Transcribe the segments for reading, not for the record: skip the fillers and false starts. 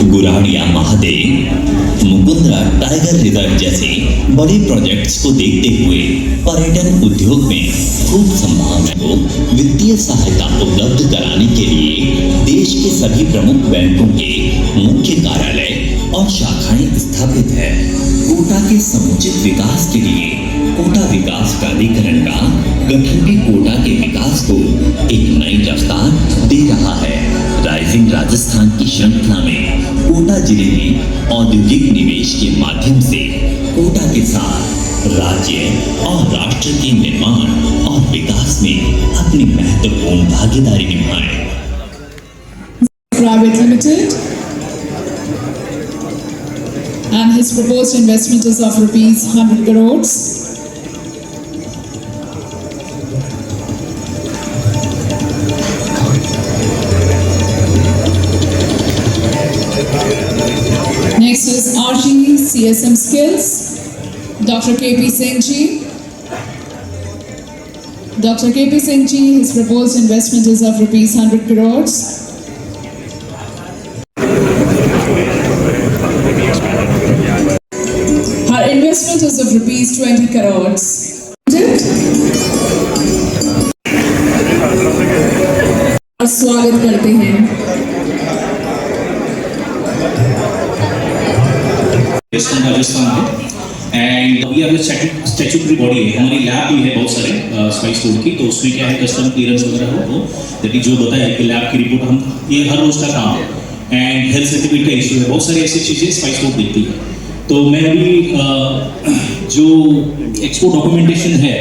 Guradiya Mahadev, Mukundra tiger reserve जैसे बड़े projects को देखते हुए पर्यटन उद्योग में खूब संभावना को वित्तीय सहायता उपलब्ध कराने के लिए देश के सभी प्रमुख बैंकों के मुख्य कार्यालय और शाखाएं स्थापित है। कोटा के समुचित विकास के लिए कोटा विकास प्राधिकरण का गठन भी कोटा के विकास को एक नई रफ्तार दे रहा है। राइजिंग राजस्थान की श्रृंखला में कोटा जिले में औद्योगिक निवेश के माध्यम से कोटा के साथ राज्य और राष्ट्र के निर्माण और विकास में अपनी महत्वपूर्ण भागीदारी निभाएं। Private Limited and his proposed investment is of rupees 100 crores. Next is RG CSM Skills, Dr. KP Singh ji. Dr. KP Singh ji, his proposed investment is of rupees 100 crores. Her investment is of rupees 20 crores. स्वागत करते हैं राजस्थान है and we are statutory body है। हमारी lab भी है बहुत सारे स्पाइस फूड की, तो उसमें क्या है कस्टम क्लियरेंस वगैरह हो तो जो बताया कि लैब की रिपोर्ट हम ये हर रोज का काम है एंड हेल्थ सर्टिफिकेट का इशू है। बहुत सारी ऐसी चीज़ें स्पाइस फूड देखती है। तो मैं अभी जो एक्सपोर्ट डॉक्यूमेंटेशन है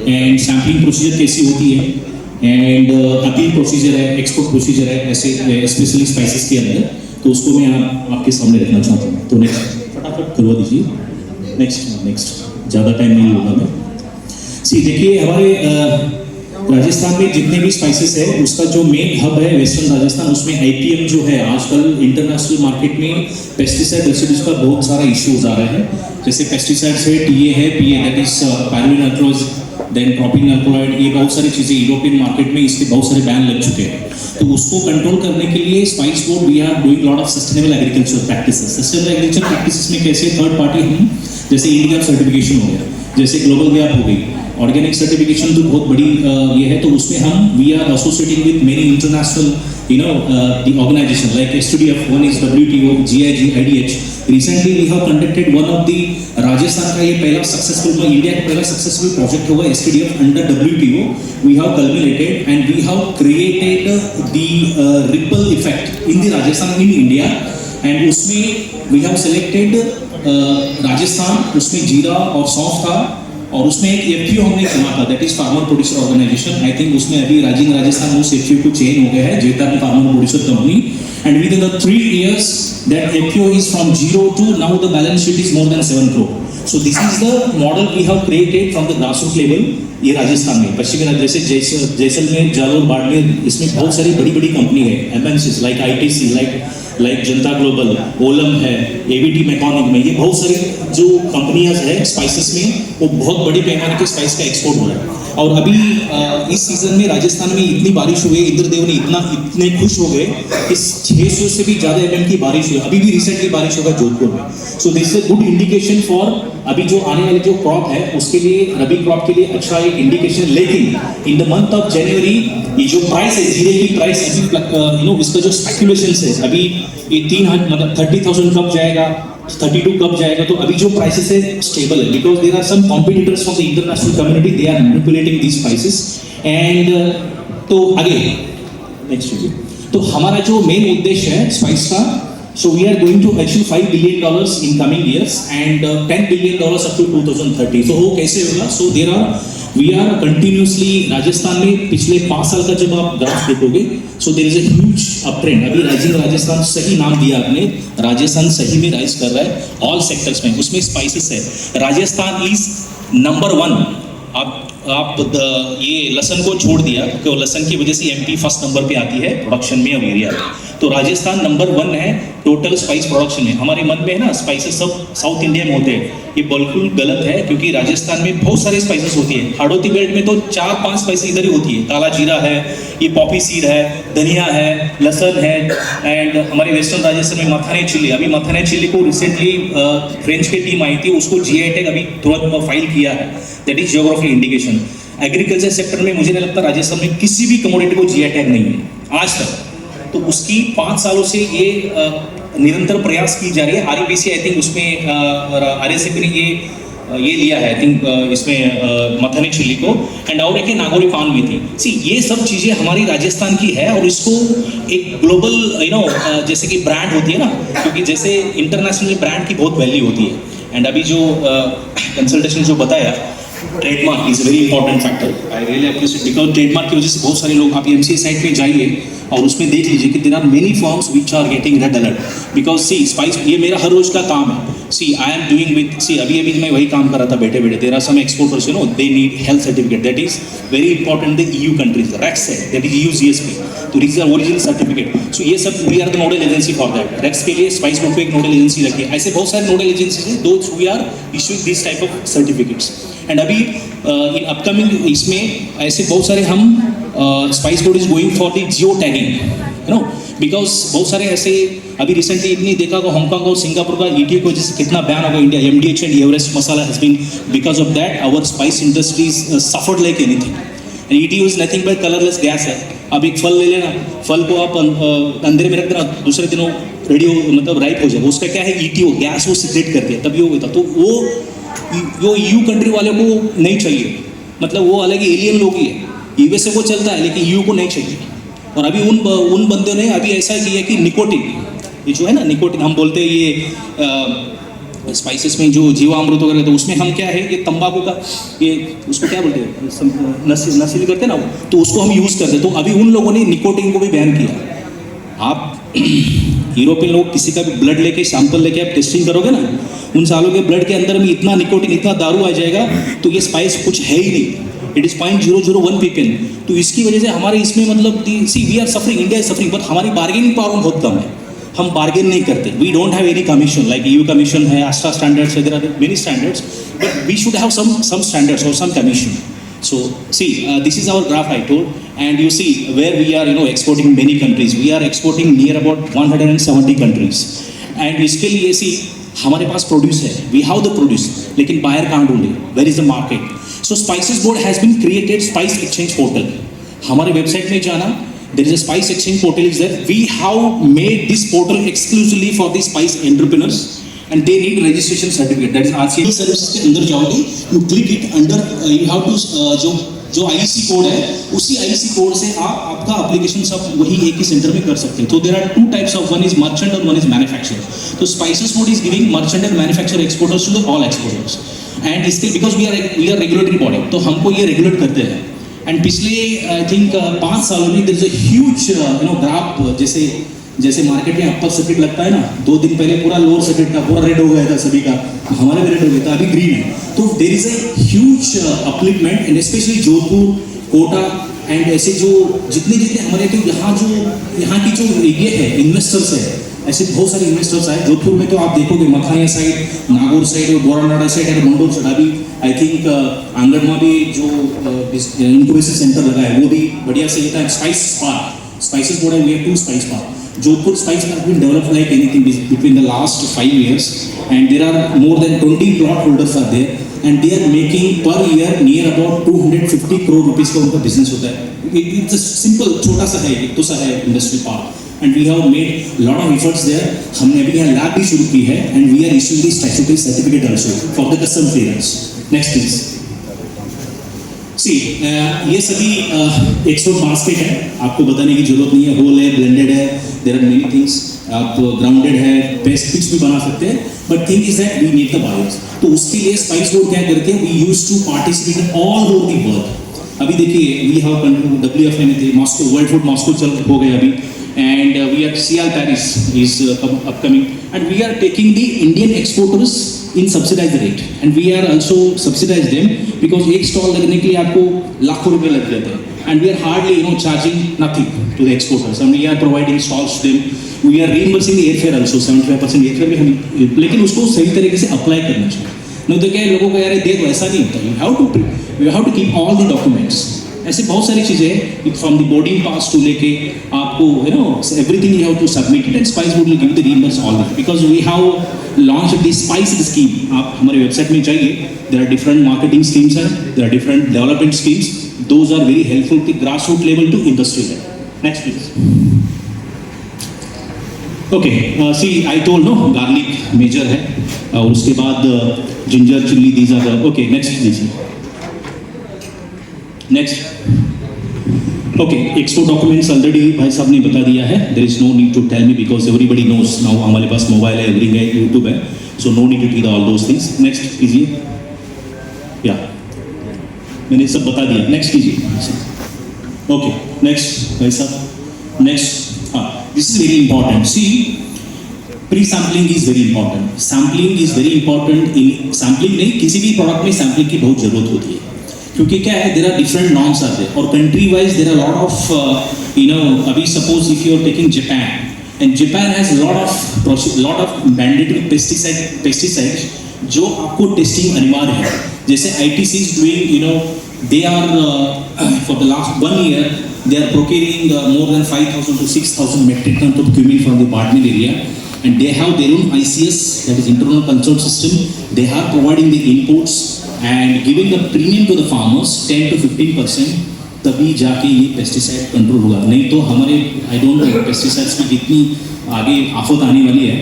एंड सैम्पलिंग प्रोसीजर कैसी होती है एंड अपील प्रोसीजर है, एक्सपोर्ट प्रोसीजर है ऐसे स्पेशली स्पाइसेस के अंदर, तो उसको मैं आपके सामने रखना चाहता हूँ। तो नेक्स्ट फटाफट करवा दीजिए। नेक्स्ट ज़्यादा टाइम नहीं होगा मैं। देखिए हमारे राजस्थान में जितने भी स्पाइसेस है उसका जो मेन हब है वेस्टर्न राजस्थान, उसमें आईपीएम जो है आजकल इंटरनेशनल मार्केट में पेस्टिसाइड रेसिड्यूज का बहुत सारा इश्यूज आ रहा है। जैसे पेस्टिसाइड्स है, टीए है, पीए दैट इज पायरोनिट्रोज, देन प्रोपिनोक्लोराइड, ये बहुत सारी चीज़ें यूरोपियन मार्केट में इसके बहुत सारे बैन लग चुके हैं। तो उसको कंट्रोल करने के लिए spice board we are doing lot of sustainable agriculture practices. Sustainable agriculture practices में कैसे थर्ड पार्टी हम जैसे इंडिया सर्टिफिकेशन हो गया, जैसे ग्लोबल गैप हो गई, ऑर्गेनिक सर्टिफिकेशन तो बहुत बड़ी ये है। तो उसमें हम we are associating with many international the organization like STDF, one is WTO, GIG, IDH. Recently we have conducted one of the Rajasthan का ये पहला सक्सेसफुल इंडिया का पहला सक्सेसफुल प्रोजेक्ट हुआ STDF under WTO. We have culminated and we have created the ripple effect in the Rajasthan in India and उसमें we have selected Rajasthan, उसमें जीरा और सौंफ था और उसमें एक एफपीओ हमने चुना था that is farmer producer organization. I think उसमें अभी राइजिंग राजस्थान उस एफपीओ को चेंज हो गया है जेता farmer producer company and with in the 3 years that FPO is from 0 to now the balance sheet is more than 7 crore. So this is the model we have created from the grassroots level। ये राजस्थान में पश्चिमी जैसे जैसलमेर, जालोर, बाड़मेर, इसमें बहुत सारी बड़ी बड़ी company है एमएनसीज लाइक आईटीसी, लाइक जनता ग्लोबल, ओलम है, एबीटी मैकेनिक में, ये बहुत सारी जो कंपनियां है स्पाइसेस में वो बहुत बड़ी पैमाने के स्पाइस का एक्सपोर्ट हो रहा है। और अभी इस सीजन में राजस्थान में इतनी बारिश हुई, इंद्रदेव ने इतने खुश हो गए कि 600 से भी ज़्यादा एमएम की बारिश हुई। अभी भी रिसेंटली बारिश होगा जोधपुर में। So this is a good indication for अभी जो आने वाले जो क्रॉप है उसके लिए, रबी क्रॉप के लिए अच्छा एक इंडिकेशन। लेकिन इन द मंथ ऑफ जनवरी ये जो प्राइस है जीरे की प्राइस अभी इसका जो स्पेकुलेशन है अभी ये 30,000 कब जाएगा, 32 कब जाएगा, तो अभी जो प्राइसेस है स्टेबल है because there are some competitors from the international community, they are manipulating these prices and तो आगे नेक्स्ट तो हमारा जो मेन उद्देश्य है स्पाइस का, so we are going to achieve $5 billion in coming years and $10 billion up to 2030. so वो कैसे होगा? so we are continuously Rajasthan में पिछले 5 साल का जब आप ग्राफ देखोगे so there is a huge uptrend। अभी राइजिंग राजस्थान सही नाम दिया आपने, राजस्थान सही में राइज कर रहा है ऑल सेक्टर्स में, उसमें स्पाइसेस है। Rajasthan is number 1। आप ये लसन को छोड़ दिया क्योंकि लसन की वजह से एमपी फर्स्ट नंबर पे आती है प्रोडक्शन में और एरिया में। तो राजस्थान नंबर 1 है टोटल स्पाइस प्रोडक्शन में। हमारे मन में है ना स्पाइसेस सब साउथ इंडिया में होते हैं, ये बिल्कुल गलत है, क्योंकि राजस्थान में बहुत सारे स्पाइसेस होती है। हाड़ौती बेल्ट में तो 4-5 स्पाइसेस इधर ही होती है, काला जीरा है, ये पॉपी सीड है, धनिया है, लहसुन है, एंड हमारे वेस्टर्न राजस्थान में मथाने चिल्ली। अभी मथाने चिल्ली को रिसेंटली फ्रेंच की टीम आई थी, उसको जीआई टैग अभी तुरंत फाइल किया है, that is geography indication. Agriculture sector में मुझे नहीं लगता राजस्थान में किसी भी कमोडिटी को जीआई टैग नहीं है आज तक। तो उसकी 5 सालों से ये निरंतर प्रयास की जा रही है। आरईबीसी आई थिंक उसमें आरएसएपी ने ये लिया है आई थिंक इसमें मथाने चिल्ली को, एंड और एक नागौरी पान भी थी। सी ये सब चीज़ें हमारी राजस्थान की है, और इसको एक ग्लोबल जैसे कि ब्रांड होती है ना, क्योंकि जैसे इंटरनेशनल ब्रांड की बहुत वैल्यू होती है। एंड अभी जो कंसल्टेशन जो बताया, trademark is very important factor. I really appreciate, because trademark की वजह से बहुत सारे लोग, आप एमसीए साइट पे जाइए और उसमें देख लीजिए कि there are many forms which are getting red alert, because see spice, ये मेरा हर रोज का काम है। See I am doing with, see अभी मैं वही काम कर रहा था बैठे बैठे। There are some exporters, you know, they need health certificate, that is very important. The EU countries REX है, दैट इज ईयू जीएसपी, तो this is original certificate. So ये सब we are the nodal agency for that. REX के लिए spice board को एक nodal agency रखी है। ऐसे बहुत सारे नोडल एजेंसीज हैं those we are issuing this type of certificates. And अभी इन अपकमिंग इसमें ऐसे बहुत सारे हम spice board is going for the geo tagging, you know, because बहुत सारे ऐसे अभी रिसेंटली इतनी देखा को हांगकांग और सिंगापुर का ईटीओ की वजह से कितना बैन होगा India. MDH and Everest masala has been, because of that our spice industries suffered like anything. ETO is nothing but colourless gas है। अब एक फल ले लेना, फल को आप अंधेरे में रख देना, दूसरे दिनों रेडी मतलब राइप हो जाएगा। उसका क्या है, ईटीओ गैस वो सीक्रेट करती है, तभी वो होता। तो वो ईयू कंट्री वाले को नहीं चाहिए, मतलब वो अलग एलियन लोग ही है। यूएसए को चलता है लेकिन ईयू को नहीं चाहिए। और अभी उन बंदों ने अभी ऐसा किया कि निकोटिन, ये जो है ना निकोटिन, हम बोलते हैं ये स्पाइसेस में जो जीवामृत वगैरह, तो उसमें हम क्या है, ये तंबाकू का ये उसको क्या बोलते हैं, नशीली करते हैं ना वो, तो उसको हम यूज़ करते हैं। तो अभी उन लोगों ने निकोटिन को भी बैन किया। आप यूरोपियन लोग किसी का भी ब्लड लेके सैंपल लेके आप टेस्टिंग करोगे ना, उन सालों के ब्लड के अंदर में इतना निकोटिन, इतना दारू आ जाएगा, तो ये स्पाइस कुछ है ही नहीं। It is 0.001 ppm। तो इसकी वजह से हमारे इसमें मतलब see we are suffering, India is suffering, but हमारी बार्गेनिंग पावर बहुत कम है। हम बार्गेन नहीं करते, we don't have any commission like EU commission है, Astra standards, there are many standards, but we should have some standards और some commission. So see, this is our graph I told, and you see where we are, you know, exporting many countries. We are exporting near about 170 countries. And इसके लिए see हमारे पास produce है, we have the produce, लेकिन buyer कहाँ ढूंढे, where is the market? So Spices Board has been created Spice Exchange Portal. हमारे website में जाना, there is a Spice Exchange Portal is there. We have made this portal exclusively for the spice entrepreneurs. And they need registration certificate, that is RCA services के अंदर जाओगे, you click it under, you have to जो IEC code है, उसी IEC code से आप आपका application सब वही एक ही सेंटर में कर सकते हैं। तो there are two types of, one is merchant और one is manufacturer. तो Spices Board is giving merchant and manufacturer exporters to the all exporters. And इसके because we are regulatory body, तो हमको ये रेगुलेट करते हैं। एंड पिछले I think 5 सालों में there is a huge graph, जैसे मार्केट में अपर सर्किट लगता है ना, 2 दिन पहले पूरा लोअर सर्किट का पूरा रेड हो गया था सभी का, हमारे भी रेड हो गया था, अभी ग्रीन है। तो there is a huge upliftment, and specially Jodhpur, Kota and ऐसे जो जितने हमारे, तो यहाँ की जो ये है इन्वेस्टर्स है, ऐसे बहुत सारे इन्वेस्टर्स आए। जोधपुर में तो आप देखोगे मथानिया साइड, नागौर साइड और बोरानाडा साइड और मंडोर साइड, अभी आई थिंक आंगन में भी जो इंक्यूबेशन सेंटर लगा है वो भी बढ़िया से होता है। स्पाइसेस बोर्ड है, we have 2 spice park. Jodhpur spice has been developed like anything between the last 5 years, and there are more than 20 plot holders are there, and they are making per year near about 250 crore rupees का उनका business होता है। It's a simple छोटा सा है, एक तो सा है industry park, and we have made lot of efforts there. हमने अभी यहाँ लैब भी शुरू की है, and we are issuing the statutory certificate also for the custom clearance. Next please. ये सभी एक्सपोर्ट बास्केट है, आपको बताने की जरूरत नहीं है। होल है, ब्लेंडेड है, देयर आर मेनी थिंग्स, आप ग्राउंडेड है, पेस्ट पिक्स भी बना सकते हैं, but thing is that we need the buyers. तो उसके लिए स्पाइस बोर्ड क्या करते हैं, we used to participate all over the world. अभी देखिए वी हैव WFN थे, मॉस्को वर्ल्ड फूड मॉस्को चल हो गए अभी, and we are CL Paris is upcoming, and we are taking the Indian exporters in subsidized rate, and we are also subsidize them because एक stall लगने के लिए आपको लाखों रुपए लग जाते हैं। and we are hardly charging nothing to the exporters, and we are providing stalls to them. We are reimbursing the airfare also, 75% airfare भी हम, लेकिन उसको सही तरीके से अप्लाई करना चाहिए। नहीं तो क्या है, लोगों को यार देख वैसा नहीं होता। You have to keep all the documents. ऐसे बहुत सारी चीज़ें हैं, from the boarding pass to लेके आपको everything you have to submit it, and spice board will give the reimburse all that, because we have launch the spice scheme. आप हमारे website में जाइए, there are different marketing schemes हैं, there are different development schemes, those are very helpful to grass root level to industry level. Next please. Okay, see I told no garlic major है, और उसके बाद ginger chilli, these are the, okay next दीजिए, next. Okay, export documents already भाई साहब ने बता दिया है, there is no need to tell me because everybody knows now, हमारे पास मोबाइल है, एवरीथिंग है, यूट्यूब है, so no need to tell all those things. Next कीजिए, या मैंने सब बता दिया, नेक्स्ट कीजिए। ओके नेक्स्ट भाई साहब, नेक्स्ट। हाँ, this is very important. See, pre-sampling is very important. Sampling is very important. In sampling नहीं, किसी भी प्रोडक्ट में सैम्पलिंग की बहुत जरूरत होती है, क्योंकि क्या है, there are different norms are there, और country wise there are lot of अभी suppose if you are taking Japan, and Japan has lot of mandatory pesticides जो आपको टेस्टिंग अनिवार्य है। जैसे ITC is doing, they are for the last 1 year they are procuring more than 5,000 to 6,000 metric tons of cumin from the Bartmel area, and they have their own ICS, that is internal control system. They are providing the inputs and giving the premium to the farmers 10 to 15%, तभी जाके ये pesticide control होगा। नहीं तो हमारे I don't know pesticides की कितनी आगे आफत आने वाली है।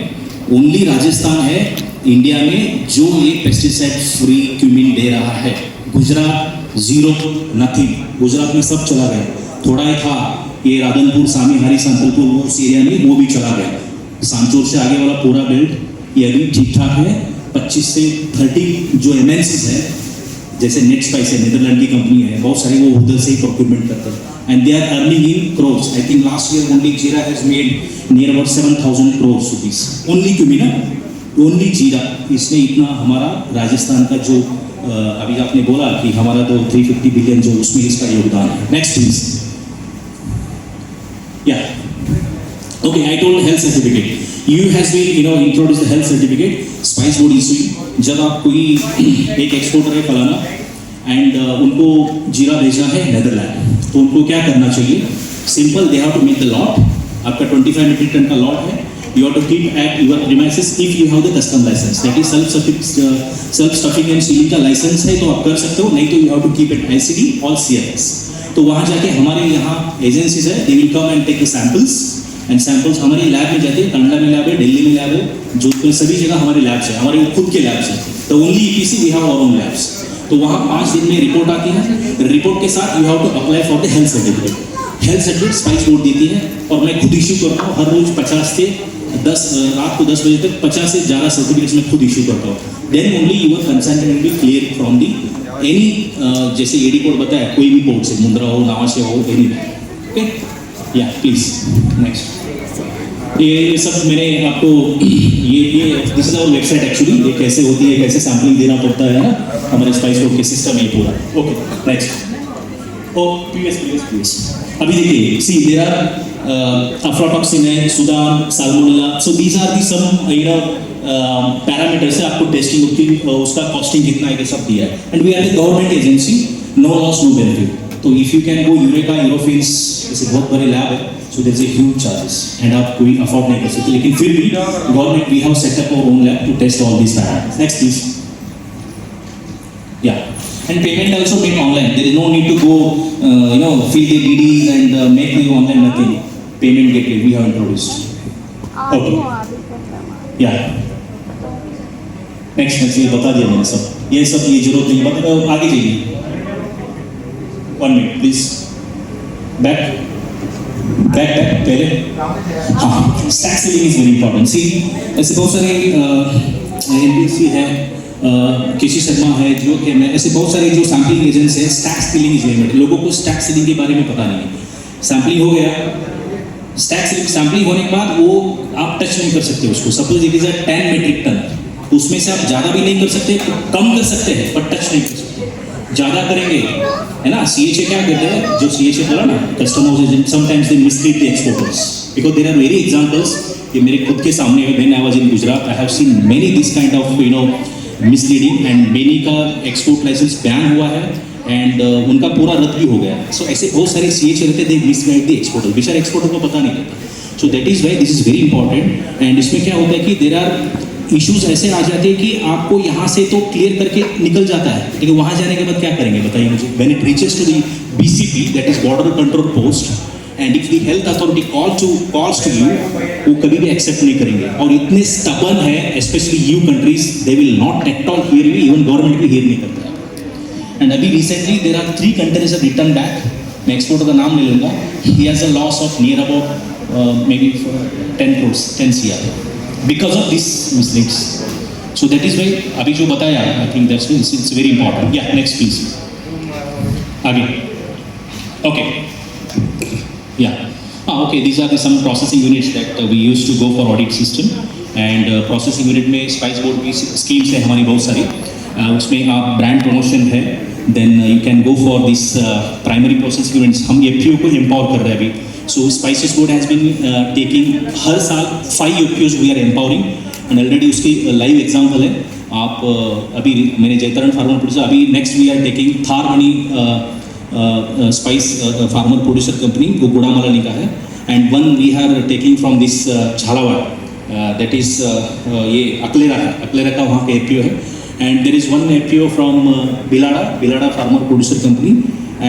ओनली राजस्थान है इंडिया में जो ये पेस्टिसाइड फ्री क्यूमिन दे रहा है। Gujarat zero, nothing. गुजरात में सब चला गया, थोड़ा ही था ये राधनपुर, सामीहारी, सांतलपुर उस एरिया में, वो भी चला गया। सांचौर से आगे वाला पूरा बेल्ट ये अभी ठीक ठाक है। 25 से 30 जो MNCs है, जैसे नेट स्पाइस है, नीदरलैंड की कंपनी है, बहुत सारे वो उधर से ही प्रोक्यूरमेंट करते हैं, and they are earning in crores. I think last year only jeera has made near about 7,000 crores rupees, only cumin, only jeera. इसने इतना हमारा राजस्थान का जो अभी आपने बोला कि हमारा तो 350 बिलियन जो उसमें इसका योगदान है। Next please. Yeah okay, I told health certificate, you has been introduce the health certificate, spice board issue. जब आप कोई एक एक्सपोर्टर है फलाना, एंड उनको जीरा भेजना है नेदरलैंड, तो उनको क्या करना चाहिए? Simple, they have to make the lot. आपका 25 मीट्रिक टन का लॉट है, you have to keep at your premises if you have the custom license, that is self stuffing and sealing का लाइसेंस है तो आप कर सकते हो, नहीं तो you have to keep it ICD or CRS। तो वहाँ जाके हमारे यहाँ एजेंसीज है, they will come and take the samples, and samples हमारी लैब में जाते हैं। कंडला में लैब है, दिल्ली में लैब है, जोधपुर, सभी जगह हमारे लैब्स है, हमारे खुद के लैब्स है। तो only EPC we have our own labs। तो वहाँ 5 दिन में रिपोर्ट आती है, रिपोर्ट के साथ you have to apply for the health certificate। Health certificate spice board देती है, और मैं खुद इशू करता हूँ हर रोज 50 से 10 रात को 10 बजे तक 50 से ज़्यादा सर्टिफिकेट्स में खुद इशू करता हूँ। Then only your consent will be clear from the any, जैसे एडी कोड बताया, कोई भी पोर्ट से, मुंद्रा हो, नावा से हो, एनी। ओके, या प्लीज नेक्स्ट। ये सब मैंने आपको ये this is our website actually, ये कैसे होती है, कैसे सैम्पलिंग देना पड़ता है ना, हमारे स्पाइस बोर्ड के सिस्टम ये पूरा। Okay next. प्रीवियस अभी देखिए, सी देयर आर अफ्लाटॉक्सिन है, Sudan, salmonella, so these are the some parameters है, आपको टेस्टिंग की उसका कॉस्टिंग कितना है, ये सब दिया है। And we are the government agency, no loss no benefit. तो if you can go Eureka, Eurofins, जैसे बहुत बड़े लैब है, so there is a huge charges, and आप कोई अफोर्ड नहीं कर सकते, लेकिन फिर भी government we have set up our own lab to test all these parameters. Next please. Yeah and payment also made online, there is no need to go fill the DDs and make the online, nothing. Payment gateway we have introduced. Okay, yeah, next ये बता दिया मैंने सब, ये जरूरत नहीं, बता आगे जाइए। 1 minute please, back पहले। हाँ, stack sealing is very important. See ऐसे बहुत सारे NBC है, केसी शर्मा है, जो कि मैं ऐसे बहुत सारे जो सैम्पलिंग एजेंट्स हैं, स्टैक सीलिंग इज वेरी, लोगों को स्टैक सीलिंग के बारे में पता नहीं है। सैम्पलिंग हो गया, स्टैक सीलिंग सैम्पलिंग होने के बाद वो आप टच नहीं कर सकते उसको। Suppose it is 10 metric ton, उसमें से आप ज़्यादा भी नहीं कर सकते, कम कर सकते हैं, पर टच नहीं कर सकते। ज़्यादा करेंगे, है ना। CHA क्या कहते हैं, जो CHA बोला ना, customers sometimes they mislead the exporters, because there are very examples, ये मेरे खुद के सामने है। When I was in Gujarat I have seen many this kind of misleading, and many का एक्सपोर्ट लाइसेंस बैन हुआ है, एंड उनका पूरा रद्द भी हो गया। सो ऐसे बहुत सारे CHA रहते, दे मिसगाइड द एक्सपोर्टर, बेचारे एक्सपोर्टर को पता नहीं रहता। सो that is why this is very important. And इसमें क्या होता है कि देर आर इश्यूज ऐसे आ जाते हैं कि आपको यहाँ से तो क्लियर करके निकल जाता है, लेकिन वहाँ जाने के बाद क्या करेंगे बताइए मुझे। When it reaches to the BCP, that is border control post, and if the health authority calls to you, वो कभी भी एक्सेप्ट नहीं करेंगे। और इतने स्टबर्न है, specially EU countries, they will not at all hear you, even government भी hear नहीं करता है। एंड अभी recently there are 3 countries have return back, मैं एक्सपोर्टर का नाम ले लूँगा, he has a loss of near about maybe 10 crores, 10 CR because of this misleads. So that is why अभी जो बताया, I think that's it's very important. Yeah, next please. आगे. Okay. Yeah. Okay. These are some processing units that we used to go for audit system, and processing unit में spice board की schemes है हमारी बहुत सारी, उसमें आप brand promotion है, then you can go for this primary processing units. हम FPO को empower कर रहे हैं अभी. So Spices Board has been taking हर साल 5 FPOs we are empowering, and already उसकी live example है। आप अभी मैंने जयतरण फार्मर प्रोड्यूसर, अभी next we are taking Thar money spice farmer producer company, वो गुड़ामालानी का है, and one we are taking from this Jhalawar, that is ये अकलेरा का वहाँ का FPO है, and there is one FPO from Bilara farmer producer company,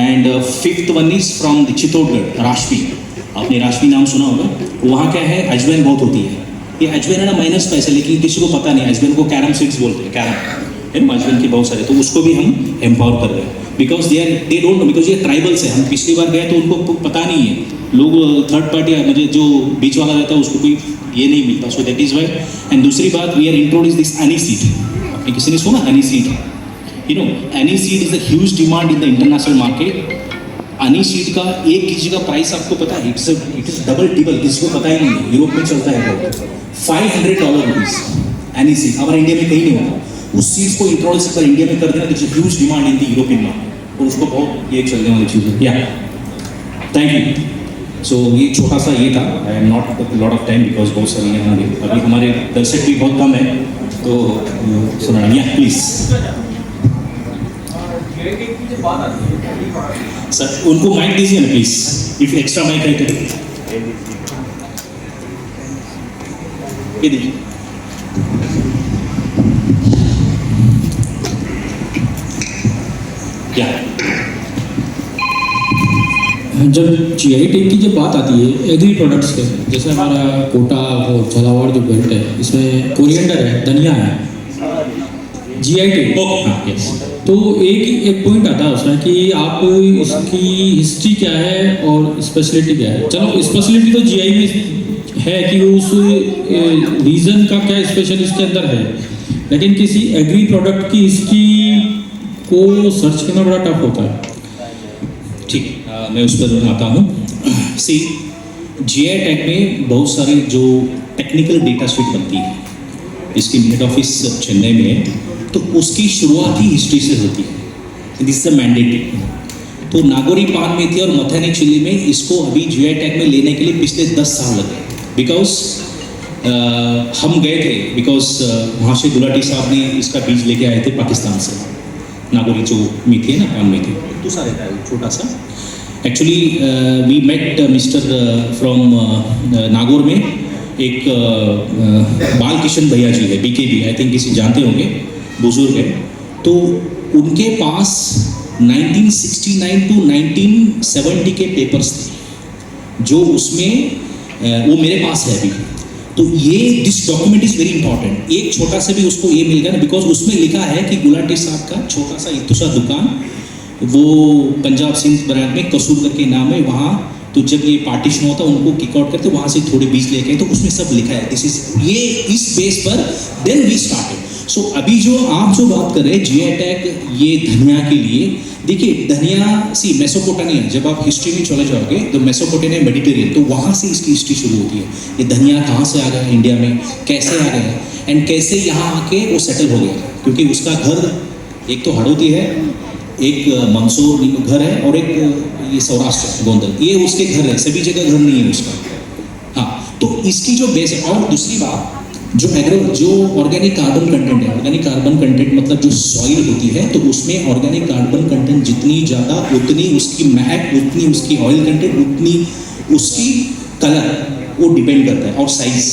and 5th one is from the Chittorgarh, राशपी। आपने राशपी नाम सुना होगा। वहाँ क्या है, अजवाइन बहुत होती है। ये अजवाइन है ना माइनस पैसे, लेकिन किसी को पता नहीं, अजवाइन को कैरम सीड्स बोलते हैं, कैरम है अजवाइन के बहुत सारे, तो उसको भी हम एम्पावर कर रहे हैं, because they don't know, because ये ट्राइबल्स है। हम पिछली बार गए तो उनको पता नहीं है, लोग थर्ड पार्टी मुझे जो बीच वाला रहता है उसको कोई ये नहीं मिलता। So that is why. And दूसरी बात, we are introduce this aniseed. आपने किसी ने सुना aniseed? You know aniseed is a huge demand in the international market. Aniseed का 1 kg का प्राइस आपको पता है, इट इज डबल टिबल, किसी को पता ही नहीं है। यूरोप में चलता है $500 रुपीज़ एनी सीड, हमारे इंडिया में कहीं नहीं होता। उस सीड्स को इंट्रोड्यूस कर इंडिया में कर देना, तो huge demand in the European market, और उसको बहुत ये चलने वाली चीज़ है। या थैंक यू। सो ये छोटा सा ये था, I am not lot of time because बहुत सारी यहाँ अभी हमारे दर्शक भी बहुत कम है, तो सुना या प्लीज़ सर उनको माइक दीजिए ना प्लीज, इफ एक्स्ट्रा माइक है तो ये दीजिए। क्या जब GI टैग की जब बात आती है एग्री प्रोडक्ट्स के, जैसे हमारा कोटा और झालावाड़ जो बेल्ट है, इसमें कोरिएंडर है, धनिया है, GI टैग। हाँ यस। तो एक पॉइंट आता है उसमें कि आप इसकी हिस्ट्री क्या है और स्पेशलिटी क्या है। चलो स्पेशलिटी तो GI में है कि उस रीजन का क्या स्पेशल इसके अंदर है, लेकिन किसी एग्री प्रोडक्ट की हिस्ट्री को सर्च करना बड़ा टफ होता है। ठीक, मैं उस पर आता हूँ। सी GI टैग में बहुत सारी जो टेक्निकल डेटा शीट बनती है, इसकी हेड ऑफिस चेन्नई में है, तो उसकी शुरुआत ही हिस्ट्री से होती है। This is a mandatory. तो नागोरी पान में थी और मथानी चिली में इसको अभी GI टैग में लेने के लिए पिछले 10 साल लगे, बिकॉज हम गए थे, बिकॉज वहाँ से गुलाटी साहब ने इसका बीज लेके आए थे पाकिस्तान से। नागोरी जो मीठी है ना, पान मीठी, दूसरा रहता है छोटा सा। Actually we met mister from Nagaur में एक बाल किशन भैया जी है, BKB, आई थिंक किसी जानते होंगे, बुजुर्ग है। तो उनके पास 1969 to 1970 के पेपर्स थे, जो उसमें वो मेरे पास है अभी। तो ये this document is very important. एक छोटा सा भी उसको ये मिल गया ना, बिकॉज उसमें लिखा है कि गुलाटी साहब का छोटा सा इतुसा दुकान, वो पंजाब सिंध ब्रांड में कसूर करके नाम है वहाँ। तो जब ये पार्टीशन होता उनको किक आउट करते, वहाँ से थोड़े बीज लेके आए, तो उसमें सब लिखा है दिस इज ये, इस बेस पर देन वी स्टार्टेड। सो अभी जो आप जो बात कर रहे हैं GI टैग ये धनिया के लिए, देखिए धनिया सी मेसोपोटामिया, जब आप हिस्ट्री में चले जाओगे तो मेसोपोटामिया मेडिटेरियन, तो वहाँ से इसकी हिस्ट्री शुरू होती है। ये धनिया कहाँ से आ गया इंडिया में, कैसे आ गया, एंड कैसे यहाँ आके वो सेटल हो गया, क्योंकि उसका घर एक तो हड़ौती है, एक मंसूर घर है और एक ये सौराष्ट्र गोंदल, ये उसके घर है, सभी जगह घर नहीं है उसका। हाँ, तो इसकी जो बेस है। और दूसरी बात, जो ऑर्गेनिक कार्बन कंटेंट है, ऑर्गेनिक कार्बन कंटेंट मतलब जो सॉइल होती है, तो उसमें ऑर्गेनिक कार्बन कंटेंट जितनी ज़्यादा उतनी उसकी महक, उतनी उसकी ऑयल कंटेंट, उतनी उसकी कलर, वो डिपेंड करता है। और साइज,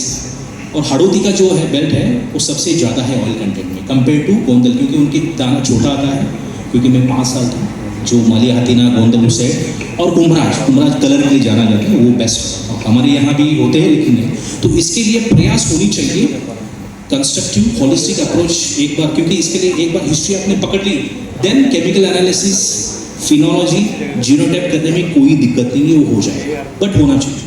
और हड़ौती का जो है बेल्ट है वो सबसे ज़्यादा है ऑयल कंटेंट में कंपेयर टू गोंदल, क्योंकि उनकी दाना छोटा आता है। क्योंकि मैं 5 साल था, जो मालियाहातीना गोंदल उस साइड, और कुम्भराज कलर के लिए जाना जाता है, वो बेस्ट है। हमारे यहाँ भी होते हैं लेकिन नहीं। तो इसके लिए प्रयास होनी चाहिए, कंस्ट्रक्टिव होलिस्टिक अप्रोच एक बार, क्योंकि इसके लिए एक बार हिस्ट्री आपने पकड़ ली, then chemical analysis, phenology, genotype करने में कोई दिक्कत नहीं है, वो हो जाएगा, बट होना चाहिए।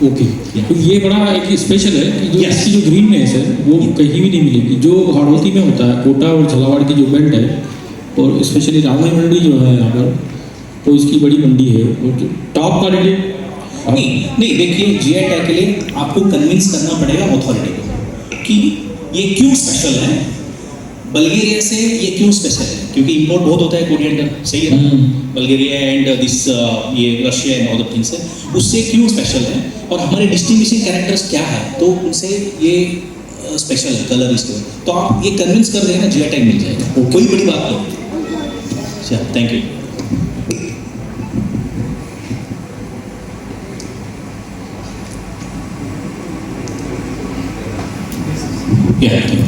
ओके, तो ये बड़ा एक स्पेशल है कि जो Yes. इसकी जो ग्रीननेस है वो कहीं भी नहीं मिलेगी, जो हाड़ौती में होता है। कोटा और झालावाड़ की जो बेल्ट है, और स्पेशली रावणी मंडी जो है यहाँ पर, तो इसकी बड़ी मंडी है और टॉप क्वालिटी। नहीं देखिए, जीआई टैग के लिए आपको कन्विंस करना पड़ेगा अथॉरिटी को कि ये क्यों स्पेशल है, बल्गेरिया से ये क्यों स्पेशल है, क्योंकि इंपोर्ट बहुत होता है कोरिएंडर, सही है ना, बल्गेरिया एंड दिस ये रशिया एंड अदर थिंग्स है, उससे क्यों स्पेशल है और हमारे डिस्टिंग्विशिंग कैरेक्टर्स क्या है, तो उनसे ये स्पेशल है कलर इसके। तो आप ये कन्विंस कर देना, जीआई टैग मिल जाएगा, कोई बड़ी बात नहीं। चल, thank you.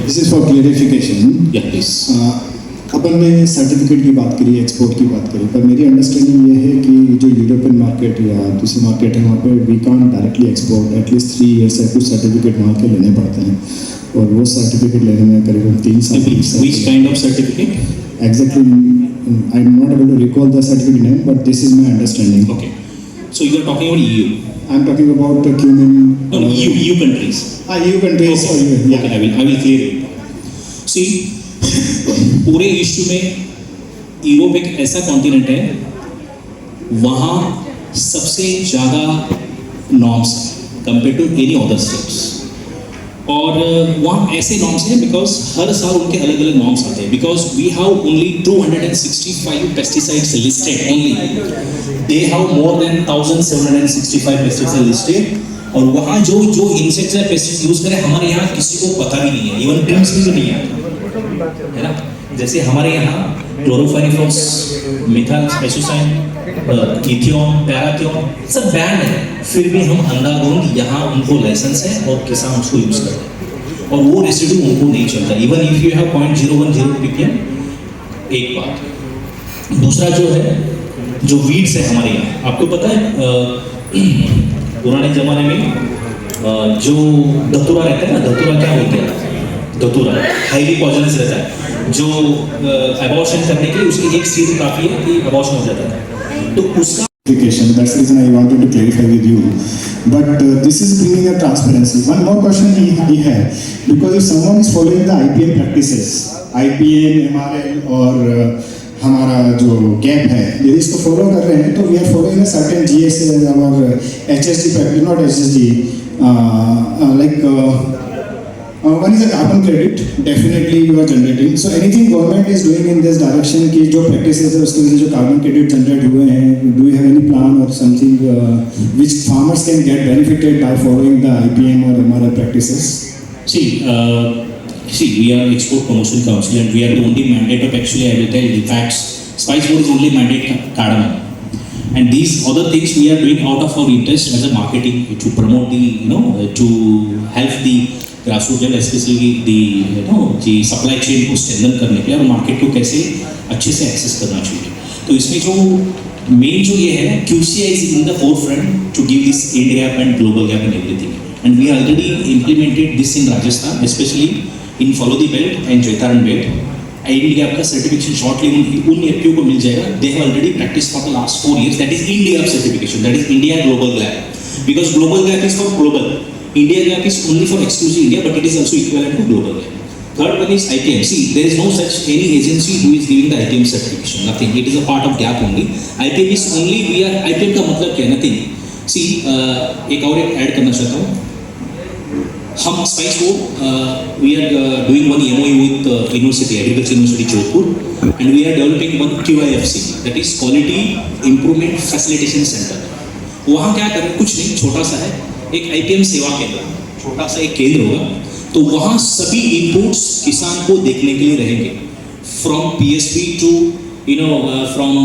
This is for clarification. Yeah, please. अपन ने सर्टिफिकेट की बात करी, एक्सपोर्ट की बात करी, पर मेरी अंडरस्टैंडिंग ये है कि जो यूरोपियन मार्केट या दूसरी मार्केट है वहाँ पे we can't directly export, at least 3 years से कुछ सर्टिफिकेट वहाँ के लेने पड़ते हैं, और वो सर्टिफिकेट लेने में करीबन 3 साल। Which kind of certificate? Exactly, I am not able to recall the certificate name, but this is my understanding. Okay. So you are talking about EU. I am talking about the cumin. No, EU countries. EU countries. Okay. Yeah. Okay, I will clear it. See, पूरे विश्व में Europe एक ऐसा continent है, वहाँ सबसे ज़्यादा norms compare to any other states, और वहाँ ऐसे नॉर्म्स हैं बिकॉज हर साल उनके अलग अलग नॉर्म्स आते हैं, because we have only 265 pesticides listed only, they have more than 1765 pesticide listed, और वहाँ जो इंसेक्टिसाइड पेस्टिसाइड यूज करें हमारे यहाँ किसी को पता भी नहीं है, इवन ड्रिंक्स भी नहीं आता है ना। जैसे हमारे यहाँ क्लोरोफाइरिफॉस, मिथाइल स्पेसिसाइड, इथियोन, पैराथियोन सब बैन है, फिर भी हम अंधाधुंध यहाँ उनको लाइसेंस है और किसान उसको यूज करते हैं, और वो रेसिड्यू उनको नहीं चलता, even if you have 0.010 ppm। एक बात, दूसरा जो है जो वीड्स है हमारे यहाँ, आपको पता है पुराने जमाने में जो धतूरा रहता है ना, धतूरा क्या होता है, धतूरा हाईली पॉइजनस रहता है, जो अबॉर्शन करने के लिए उसकी एक सीड काफ़ी है कि अबॉर्शन हो जाता है, तो उसका That's the reason I wanted to clarify with you. But this is bringing a transparency. One more question we have, because if someone is following the IPM practices, IPM, MRL और हमारा जो gap है, यदि इसको follow कर रहे हैं, तो we are following a certain GSA और HSG practice, not HSG, like one is a carbon credit, definitely you are generating. So anything government is doing in this direction कि जो practices है उसके वजह से जो carbon credit generate हुए हैं, do you have any plan or something which farmers can get benefited by following the IPM or MRL practices? See, we are Export Promotion Council and we are the only mandate of, actually I will tell you the facts, Spice Board is only mandate cardamom, and these other things we are doing out of our interest as a marketing to promote the to help the grassroot level, specially the supply chain को strengthen करने के लिए, और market को कैसे अच्छे से access करना चाहिए। तो इसमें जो मेन जो ये है, QCI is in the forefront to give this Ind GAP and global GAP and everything, and we already implemented this in Rajasthan, specially in फॉलो the belt and Jaitaran belt. Ind GAP का certification shortly उन FPO को मिल जाएगा, they have already practice for the last 4 years, that is Ind GAP certification, that is India global GAP, because global GAP is for global, India gap is only for exclusive India, but it is also equivalent to global gap. Third one is IPM. See, there is no such any agency who is giving the IPM certification. Nothing. It is a part of gap only. IPM is only IPM का मतलब क्या है? Nothing. See, एक और add करना चाहता हूँ। हम spice board we are doing one MOU with university agriculture university Jodhpur and we are developing one QIFC that is quality improvement facilitation centre. वहाँ क्या करें, कुछ नहीं, छोटा सा है, एक IPM सेवा केंद्र, छोटा सा एक केंद्र होगा। तो वहाँ सभी इनपुट्स किसान को देखने के लिए रहेंगे, from PSP to from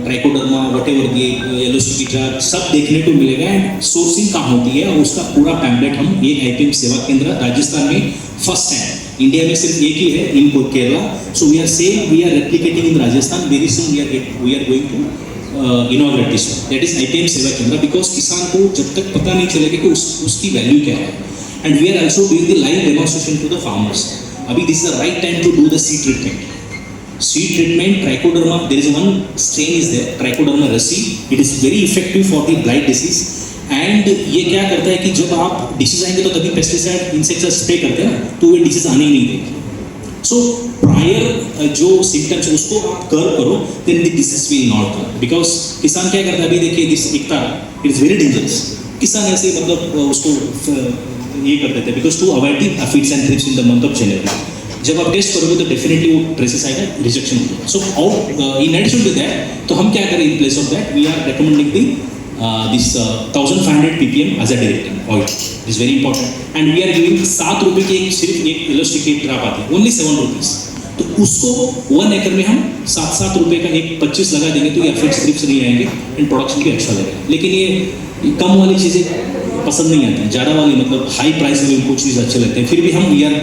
Trichoderma whatever ये LOC की जार सब देखने को मिलेगा एंड सोर्सिंग कहाँ होती है और उसका पूरा पैम्पलेट हम ये IPM सेवा केंद्र राजस्थान में फर्स्ट है, इंडिया में सिर्फ एक ही है in Kerala. So we are replicating in Rajasthan, very soon we are going to inaugurate this one, that is IPM Seva केंद्र, बिकॉज किसान को जब तक पता नहीं चलेगा कि उसकी वैल्यू क्या है। And we are also doing the live demonstration to the farmers. अभी this is the right time to do the seed treatment. Seed treatment, trichoderma, there is one strain is there, trichoderma rasi. It is very effective for the blight disease. And ये क्या करता है कि जब आप disease आएंगे तो तभी पेस्टिसाइड इंसेक्टिसाइड स्प्रे करते हैं ना, तो वे डिसीज आने ही नहीं देंगे। सो प्रायर जो सिम्टम्स है उसको आप कर्व करो, then the disease will not come. Because किसान क्या करता है, अभी देखिए दिस एकता, इट इज वेरी डेंजरस। किसान ऐसे मतलब उसको ये कर देते हैं because to avoid the aphids and thrips in the month of January. जब आप टेस्ट करोगे तो डेफिनेटली वो ट्रेसेस आएगा, रिजेक्शन होगा। So in addition to that, तो हम क्या करें in place of that, we are recommending this 1500 ppm as a directive oil, is very important. And we are giving 7 रुपये की सिर्फ एक इलास्टिक की ड्रॉप आती है, ओनली 7 रुपीज़। तो उसको 1 एकड़ में हम 7-7 रुपये का एक 25 लगा देंगे तो ये एफिड्स थ्रिप्स नहीं आएंगे एंड प्रोडक्शन भी अच्छा लगेगा। लेकिन ये कम वाली चीज़ें पसंद नहीं आती, ज़्यादा वाली मतलब हाई प्राइस में उनको चीज़ अच्छे लगते हैं। फिर भी हम we are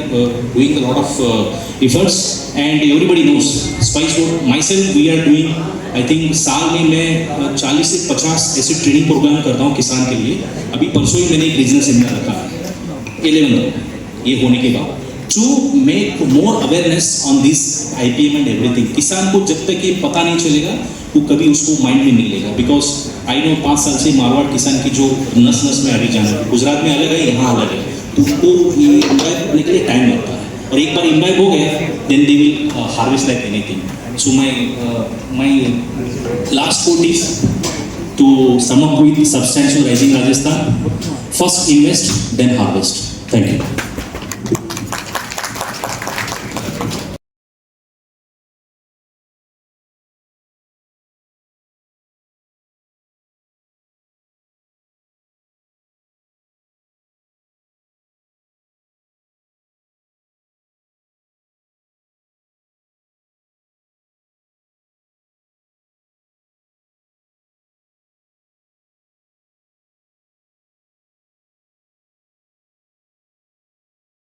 doing a lot of efforts and everybody knows spice board, myself we are doing, I think साल में मैं 40 से 50 ऐसे ट्रेनिंग प्रोग्राम करता हूँ किसान के लिए। अभी परसों ही मैंने एक रीजनल सेमिनार रखा है 11 ये होने के बाद, to make more awareness on this IPM and everything. किसान को जब तक ये पता नहीं चलेगा वो कभी उसको माइंड में नहीं लेगा। बिकॉज आई नो 5 साल से मारवाड़ किसान की जो नस नस में अभी जाना है, गुजरात में अलग है, यहाँ अलग है, तो उसको ये इम्बाइब करने के लिए टाइम लगता है। और एक बार इम्बाइब हो गया then they will harvest like anything. So my last quote is to sum up with substantial rising Rajasthan, first invest then harvest. Thank you.